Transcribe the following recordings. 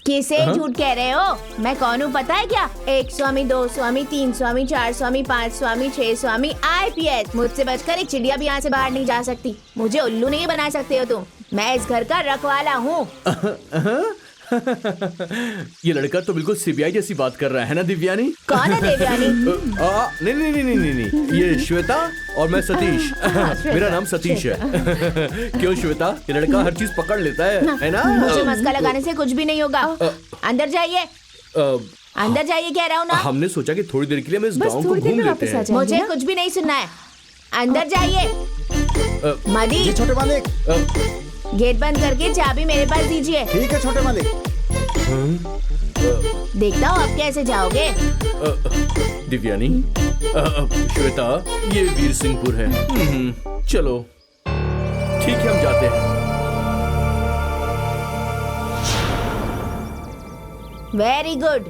किसे झूठ कह रहे हो? मैं कौन हूँ पता है क्या? 1 स्वामी, 2 स्वामी, 3 स्वामी, 4 स्वामी, 5 स्वामी, 6 स्वामी, IPS। मुझसे बचकर एक चिड़िया भी यहाँ से बाहर नहीं जा सकती। मुझे उल्लू नहीं बना सकते हो तुम। मैं इस घर का रखवाला हूँ। ये लड़का तो बिल्कुल सीबीआई जैसी बात कर रहा है ना दिव्यानी? कौन है देवयानी? नहीं, ये श्वेता और मैं सतीश। मेरा नाम सतीश है। क्यों श्वेता, ये लड़का हर चीज पकड़ लेता है ना? मुझे मस्का लगाने से कुछ भी नहीं होगा। अंदर जाइए, अंदर जाइए कह रहा हूँ ना। हमने सोचा कि थोड़ी देर के लिए हम इस गांव को घूम लेते हैं। मुझे कुछ भी नहीं सुनना है। अंदर जाइए। मदी, जी छोटे मालिक। गेट बंद करके चाबी मेरे पास दीजिए। ठीक है छोटे मालिक। देखता हूँ आप कैसे जाओगे। दिव्यानी, श्वेता, ये वीर सिंहपुर है। चलो ठीक है, हम जाते हैं। Very good.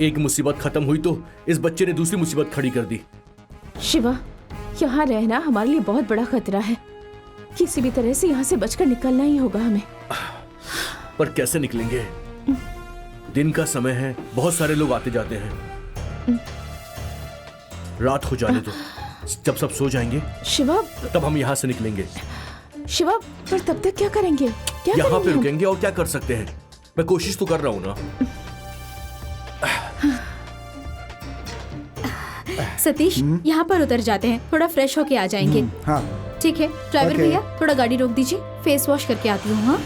एक मुसीबत खत्म हुई तो इस बच्चे ने दूसरी मुसीबत खड़ी कर दी। शिवा, यहाँ रहना हमारे लिए बहुत बड़ा खतरा है। किसी भी तरह से यहाँ से बचकर निकलना ही होगा हमें। पर कैसे निकलेंगे? दिन का समय है, बहुत सारे लोग आते जाते हैं। रात हो जाने दो, जब सब सो जाएंगे शिवा, तब हम यहाँ से निकलेंगे। शिवा, पर तब तक क्या करेंगे? यहाँ पे रुकेंगे और क्या कर सकते हैं? मैं कोशिश तो कर रहा हूँ ना। सतीश, यहाँ पर उतर जाते हैं, थोड़ा फ्रेश होके आ जाएंगे। हाँ ठीक है ड्राइवर भैया, थोड़ा गाड़ी रोक दीजिए, फेस वॉश करके आती हूँ। हाँ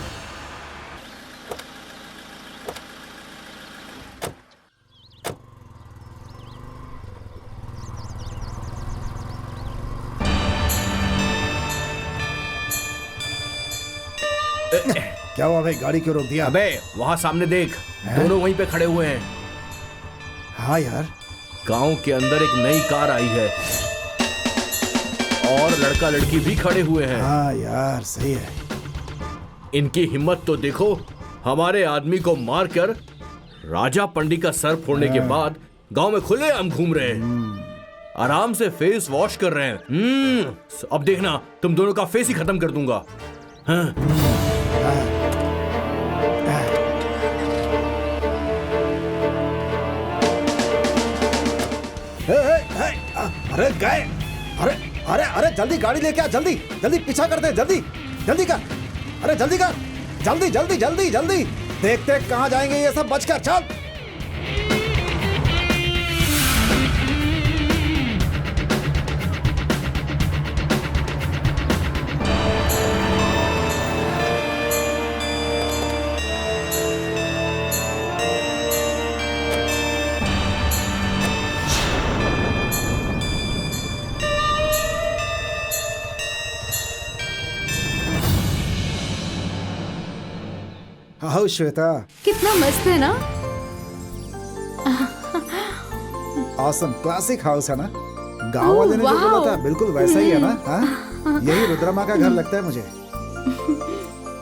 क्या हुआ भाई, गाड़ी क्यों रोक दिया? अबे वहाँ सामने देख, दोनों वहीं पे खड़े हुए हैं। हाँ यार, गांव के अंदर एक नई कार आई है और लड़का लड़की भी खड़े हुए हैं। हाँ यार सही है। इनकी हिम्मत तो देखो, हमारे आदमी को मारकर राजा पंडी का सर फोड़ने के बाद गांव में खुलेआम घूम रहे हैं, आराम से फेस वॉश कर रहे हैं। अब देखना, तुम दोनों का फेस ही खत्म कर दूंगा। हाँ। अरे गए, अरे अरे अरे जल्दी गाड़ी लेके आ, जल्दी जल्दी पीछा कर दे, जल्दी जल्दी कर, अरे जल्दी कर, जल्दी जल्दी जल्दी जल्दी। देखते कहाँ जाएंगे ये सब, बचकर चल। हाँ श्वेता, कितना मस्त है ना। ऑसम, क्लासिक हाउस है ना। गांव वाले ने जो बोला था बिल्कुल वैसा ही है ना। हाँ, यही रुद्रमा का घर लगता है मुझे।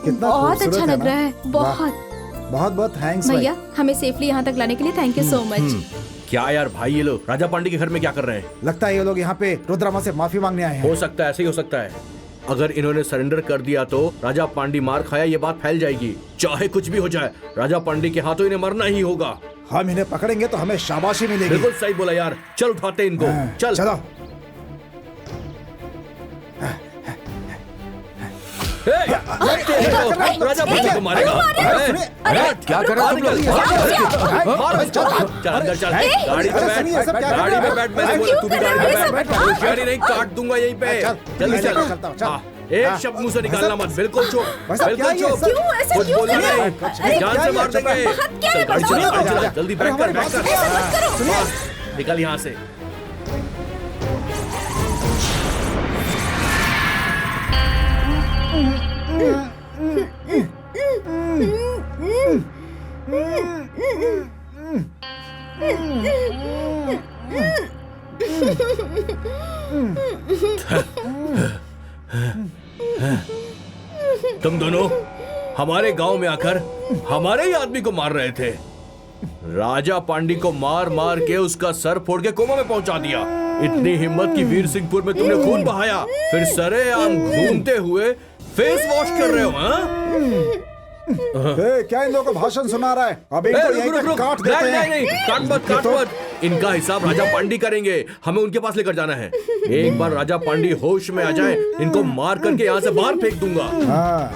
कितना बहुत अच्छा लग रहा है। बहुत बहुत थैंक्स भैया, हमें सेफली यहाँ तक लाने के लिए थैंक यू सो मच। क्या यार भाई, ये लोग राजा पांडे के घर में क्या कर रहे हैं? लगता है ये लोग यहाँ पे रुद्रमा से माफी मांगने आए हैं। हो सकता है, ऐसे ही हो सकता है। अगर इन्होंने सरेंडर कर दिया तो राजा पांडी मार खाया, ये बात फैल जाएगी। चाहे कुछ भी हो जाए, राजा पांडी के हाथों इन्हें मरना ही होगा। हम इन्हें पकड़ेंगे तो हमें शाबाशी मिलेगी। बिल्कुल सही बोला यार, चल उठाते इनको। चल चलो। राजा पांडी को मारेगा। क्या कर रहे हो तुम लोग? चल अंदर चल, गाड़ी पे बैठ, गाड़ी पे बैठ। मैंने बोला तू भी गाड़ी पे बैठ। होशियारी नहीं, काट दूंगा यहीं पे। जल्दी चल। एक शब्द मुंह से निकालना मत, बिल्कुल चुप, बिल्कुल चुप, कुछ बोलना नहीं, जान से मार देंगे। चल गाड़ी चला, जल्दी बैठ कर, निकल यहाँ से। तुम दोनों हमारे गांव में आकर हमारे ही आदमी को मार रहे थे। राजा पांडी को मार मार के उसका सर फोड़ के कोमा में पहुंचा दिया। इतनी हिम्मत की वीर सिंहपुर में तुमने खून बहाया, फिर सरेआम घूमते हुए फेस वॉश कर रहे हो, हाँ? क्या इन लोगों को भाषण सुना रहा है? अब इनको यहीं पे काट देते हैं। नहीं, काट मत। इनका हिसाब राजा पांडी करेंगे, हमें उनके पास लेकर जाना है। एक बार राजा पांडी होश में आ जाए, इनको मार करके यहाँ से बाहर फेंक दूंगा। हाँ।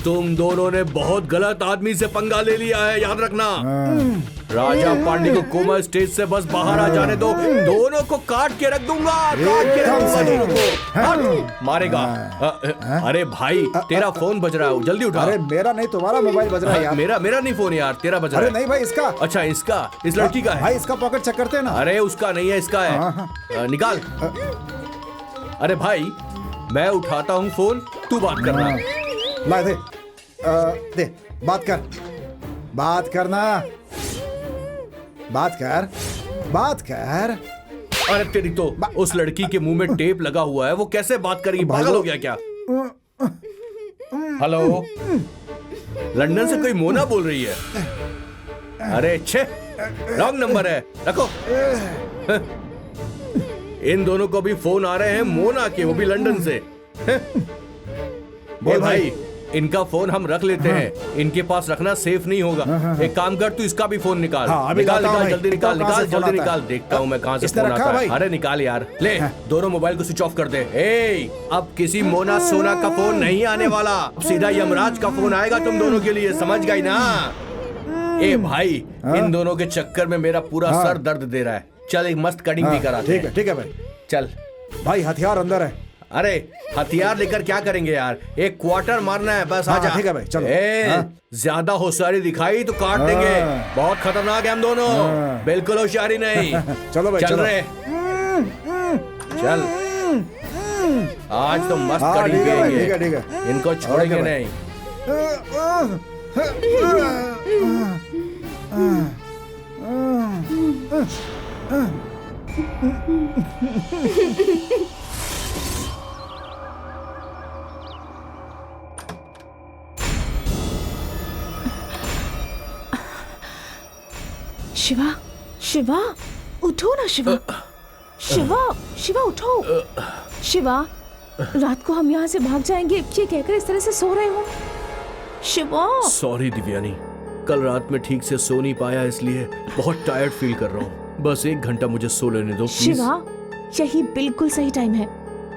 तुम दोनों ने बहुत गलत आदमी से पंगा ले लिया है, याद रखना। राजा पांडी को कोमा स्टेज से बस बाहर आ जाने दो, दोनों को काट के रख दूंगा, काट के रख दूंगा दोनों को। मारेगा। अरे भाई, तेरा फोन बज रहा है, जल्दी उठा। अरे मेरा नहीं, तुम्हारा मोबाइल बज रहा है यार। मेरा नहीं फोन यार, तेरा बज रहा है। अरे नहीं भाई, इसका। अच्छा, इसका, इस लड़की का है भाई, इसका पॉकेट चेक करते हैं ना। अरे उसका नहीं है, इसका है। निकाल। अरे भाई, मैं उठाता हूँ फोन, तू बात करना। ला दे, दे, बात करना, बात कर। अरे तेरी तो, उस लड़की के मुंह में टेप लगा हुआ है, वो कैसे बात करेगी? पागल हो गया क्या? हेलो, लंदन से कोई मोना बोल रही है। अरे छे, रॉन्ग नंबर है, रखो। इन दोनों को भी फोन आ रहे हैं मोना के, वो भी लंदन से। बोल भाई, इनका फोन हम रख लेते हैं, इनके पास रखना सेफ नहीं होगा। एक काम कर, तू इसका भी फोन निकाल। निकाल, जल्दी निकाल, जल्दी निकाल। देखता हूँ मैं कहाँ से फोन आता है। अरे निकाल यार, ले, दोनों मोबाइल को स्विच ऑफ कर दे। अब किसी मोना सोना का फोन नहीं आने वाला, सीधा यमराज का फोन आएगा तुम दोनों के लिए, समझ गई ना? ए भाई, इन दोनों के चक्कर में मेरा पूरा सर दर्द दे रहा है। चल एक मस्त कटिंग भी कराते हैं। ठीक है भाई, चल भाई, हथियार अंदर है। अरे हथियार लेकर क्या करेंगे यार, एक क्वार्टर मारना है बस। आजा। ठीक है भाई, चलो। ज्यादा होशियारी दिखाई तो काट देंगे। बहुत खतरनाक है हम दोनों, बिल्कुल होशियारी नहीं। चलो भाई, चल रहे, चल। आज तो मस्त कटिंग करेंगे, ठीक है। इनको छोड़ेंगे नहीं। शिवा, उठो ना शिवा। शिवा उठो। शिवा, रात को हम यहाँ से भाग जाएंगे ये कहकर इस तरह से सो रहे हो। शिवा। सॉरी दिव्यानी, कल रात में ठीक से सो नहीं पाया, इसलिए बहुत टायर्ड फील कर रहा हूँ। बस 1 घंटा मुझे सो लेने दो प्लीज। शिवा, यही बिल्कुल सही टाइम है,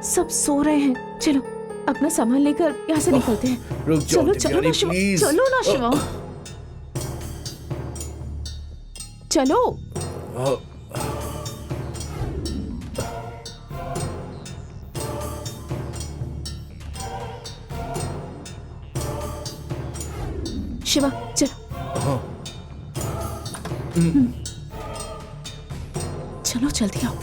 सब सो रहे हैं। चलो अपना सामान लेकर यहाँ से निकलते हैं। रुक जाओ चलो ना शिवा, प्लीज। चलो ना शिवा, चलो। शिवा चलो। चलो जल्दी आओ।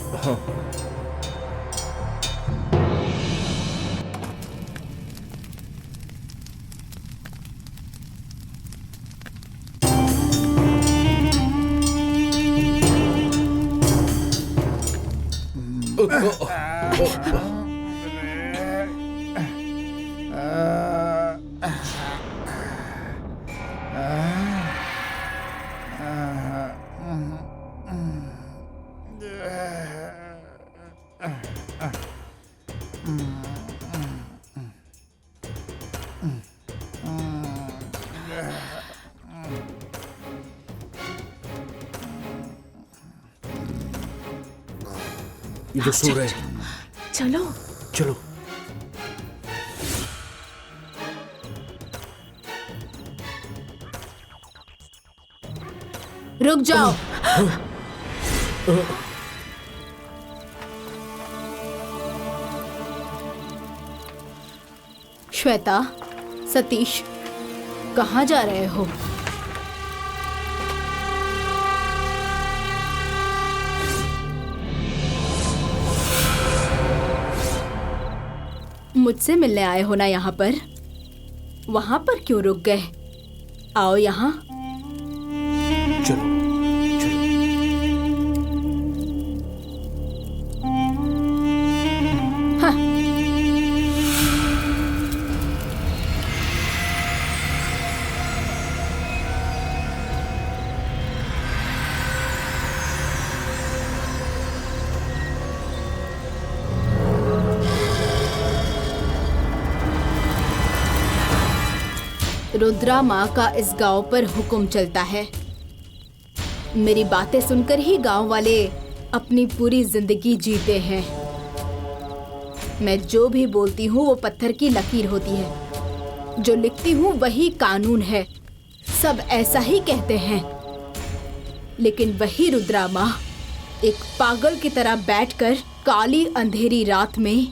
ये तो सो रहे हैं। चलो चलो। रुक जाओ। श्वेता, सतीश, कहाँ जा रहे हो? मुझसे मिलने आए हो ना यहाँ पर? वहां पर क्यों रुक गए? आओ यहाँ। चलो रुद्रा माँ का इस गांव पर हुक्म चलता है। मेरी बातें सुनकर ही गांव वाले अपनी पूरी जिंदगी जीते हैं। मैं जो भी बोलती हूँ वो पत्थर की लकीर होती है, जो लिखती हूँ वही कानून है। सब ऐसा ही कहते हैं, लेकिन वही रुद्रा माँ एक पागल की तरह बैठकर काली अंधेरी रात में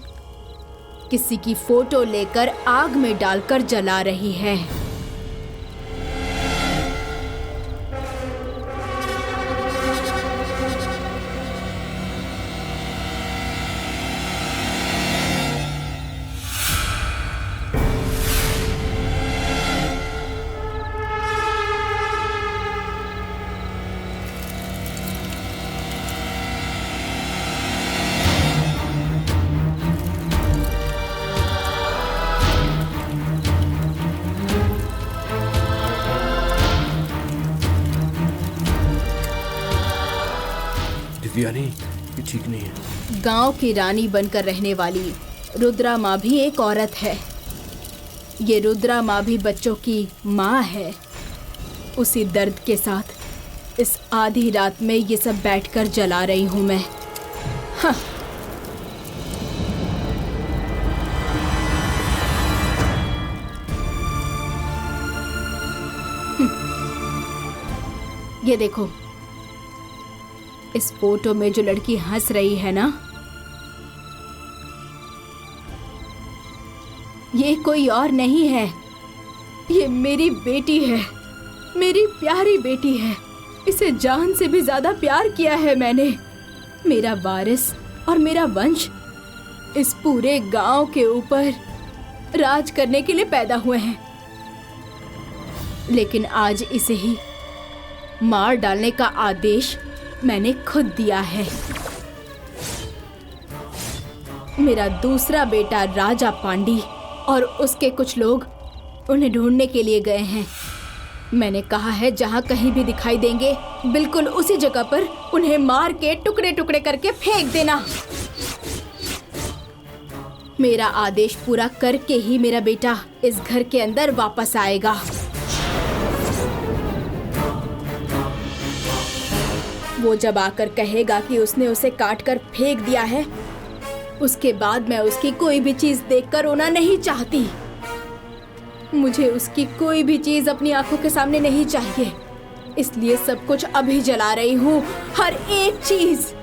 किसी की फोटो लेकर आग में डालकर जला रही है। दिव्यानी, ये ठीक नहीं है। गांव की रानी बनकर रहने वाली रुद्रा माँ भी एक औरत है। ये रुद्रा माँ भी बच्चों की माँ है। उसी दर्द के साथ इस आधी रात में ये सब बैठकर जला रही हूँ मैं। हाँ। ये देखो, इस फोटो में जो लड़की हंस रही है ना, ये कोई और नहीं है, ये मेरी बेटी है, मेरी प्यारी बेटी है। इसे जान से भी ज्यादा प्यार किया है मैंने। मेरा वारिस और मेरा वंश इस पूरे गांव के ऊपर राज करने के लिए पैदा हुए हैं, लेकिन आज इसे ही मार डालने का आदेश मैंने खुद दिया है। मेरा दूसरा बेटा राजा पांडी और उसके कुछ लोग उन्हें ढूंढने के लिए गए हैं। मैंने कहा है जहां कहीं भी दिखाई देंगे बिल्कुल उसी जगह पर उन्हें मार के टुकड़े टुकड़े करके फेंक देना। मेरा आदेश पूरा करके ही मेरा बेटा इस घर के अंदर वापस आएगा। वो जब आकर कहेगा कि उसने उसे काट कर फेंक दिया है, उसके बाद मैं उसकी कोई भी चीज देखकर रोना नहीं चाहती। मुझे उसकी कोई भी चीज अपनी आंखों के सामने नहीं चाहिए, इसलिए सब कुछ अभी जला रही हूँ, हर एक चीज।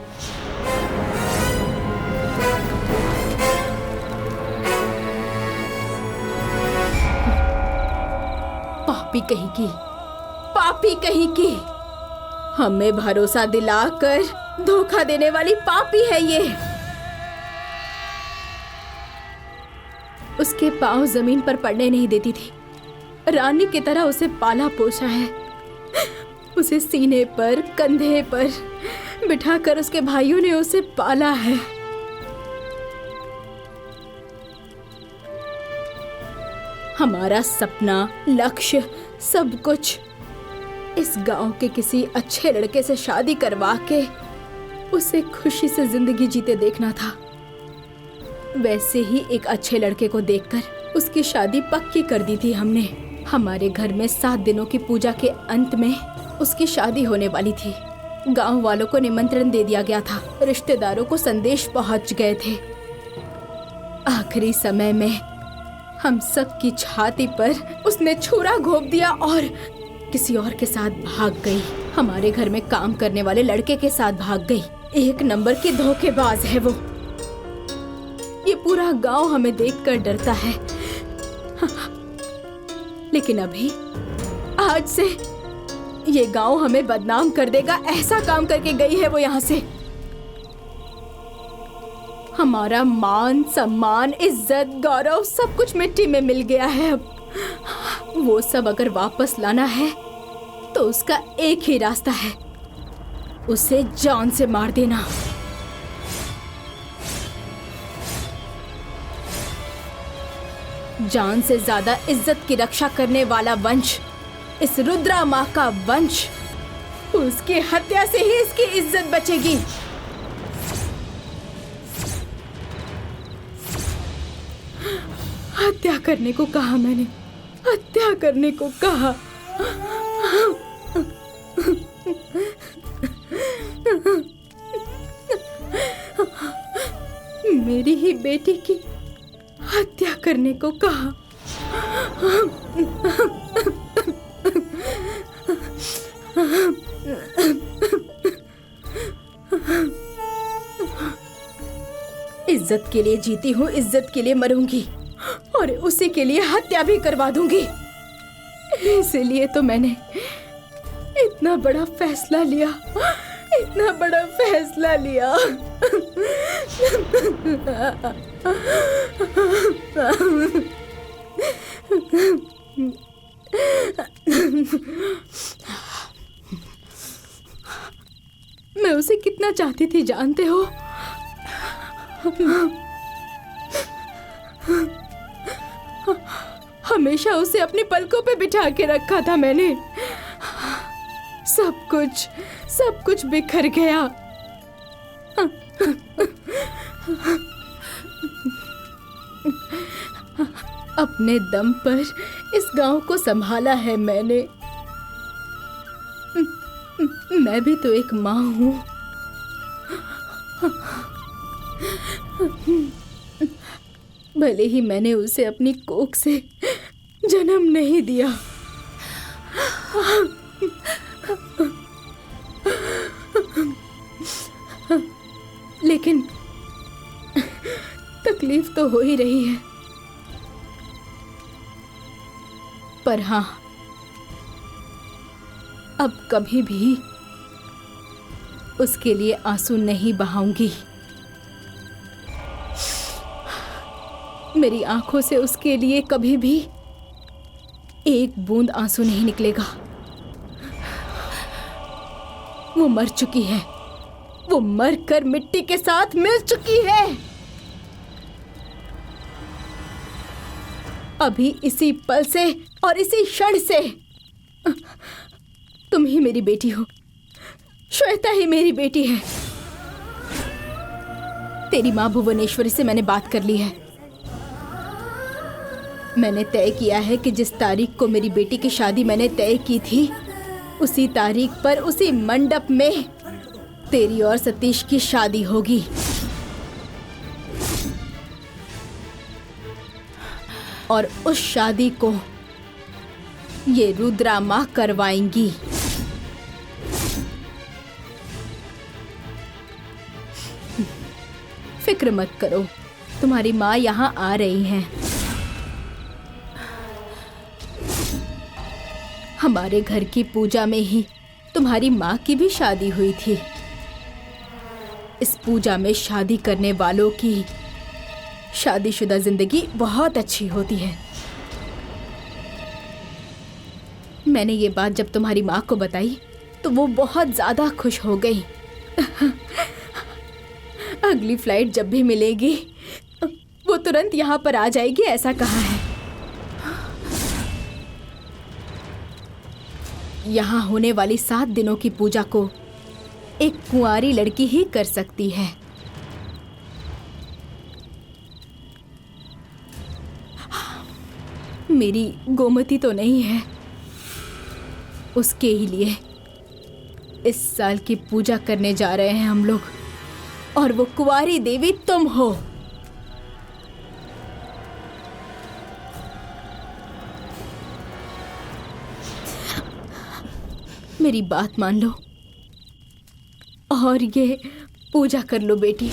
पापी कहीं की, पापी कहीं की, हमें भरोसा दिलाकर धोखा देने वाली पापी है ये। उसके पांव जमीन पर पड़ने नहीं देती थी। रानी की तरह उसे पाला पोसा है। उसे सीने पर, कंधे पर बिठाकर उसके भाइयों ने उसे पाला है। हमारा सपना, लक्ष्य, सब कुछ इस गांव के किसी अच्छे लड़के से शादी करवा के उसे खुशी से जिंदगी जीते देखना था। वैसे ही एक अच्छे लड़के को देखकर उसकी शादी पक्की कर दी थी हमने। हमारे घर में 7 दिनों की पूजा के अंत में उसकी शादी होने वाली थी। गांव वालों को निमंत्रण दे दिया गया था, रिश्तेदारों को संदेश पहुंच गए थे। आखिरी समय में हम सब की छाती पर उसने छुरा घोंप दिया और किसी और के साथ भाग गई। हमारे घर में काम करने वाले लड़के के साथ भाग गई। 1 नंबर की धोखेबाज है वो। ये पूरा गांव हमें देखकर डरता है। लेकिन अभी, आज से ये गांव हमें बदनाम कर देगा, ऐसा काम करके गई है वो यहाँ से। हमारा मान, सम्मान, इज्जत, गौरव सब कुछ मिट्टी में मिल गया है। अब वो सब अगर वापस लाना है तो उसका एक ही रास्ता है, उसे जान से मार देना। जान से ज्यादा इज्जत की रक्षा करने वाला वंश, इस रुद्रा माँ का वंश, उसकी हत्या से ही इसकी इज्जत बचेगी। हत्या करने को कहा मैंने, हत्या करने को कहा। मेरी ही बेटी की हत्या करने को कहा। इज्जत के लिए जीती हूँ, इज्जत के लिए मरूंगी और उसी के लिए हत्या भी करवा दूंगी। इसलिए तो मैंने इतना बड़ा फैसला लिया, इतना बड़ा फैसला लिया। मैं उसे कितना चाहती थी जानते हो? हमेशा उसे अपनी पलकों पे बिठा के रखा था मैंने। सब कुछ बिखर गया। अपने दम पर इस गांव को संभाला है मैंने। मैं भी तो एक माँ हूँ। भले ही मैंने उसे अपनी कोख से जन्म नहीं दिया, लेकिन तकलीफ तो हो ही रही है। पर हाँ, अब कभी भी उसके लिए आंसू नहीं बहाऊंगी। मेरी आंखों से उसके लिए कभी भी एक बूंद आंसू नहीं निकलेगा। वो मर चुकी है, वो मर कर मिट्टी के साथ मिल चुकी है। अभी इसी पल से और इसी क्षण से तुम ही मेरी बेटी हो, श्वेता ही मेरी बेटी है। तेरी माँ भुवनेश्वरी से मैंने बात कर ली है। मैंने तय किया है कि जिस तारीख को मेरी बेटी की शादी मैंने तय की थी, उसी तारीख पर उसी मंडप में तेरी और सतीश की शादी होगी। और उस शादी को ये रुद्रा माँ करवाएंगी। फिक्र मत करो, तुम्हारी माँ यहाँ आ रही हैं। हमारे घर की पूजा में ही तुम्हारी माँ की भी शादी हुई थी। इस पूजा में शादी करने वालों की शादीशुदा जिंदगी बहुत अच्छी होती है। मैंने ये बात जब तुम्हारी माँ को बताई तो वो बहुत ज़्यादा खुश हो गई। अगली फ्लाइट जब भी मिलेगी वो तुरंत यहाँ पर आ जाएगी, ऐसा कहा है। यहाँ होने वाली 7 दिनों की पूजा को एक कुंवारी लड़की ही कर सकती है। मेरी गोमती तो नहीं है, उसके ही लिए इस साल की पूजा करने जा रहे हैं हम लोग, और वो कुंवारी देवी तुम हो। मेरी बात मान लो और ये पूजा कर लो बेटी।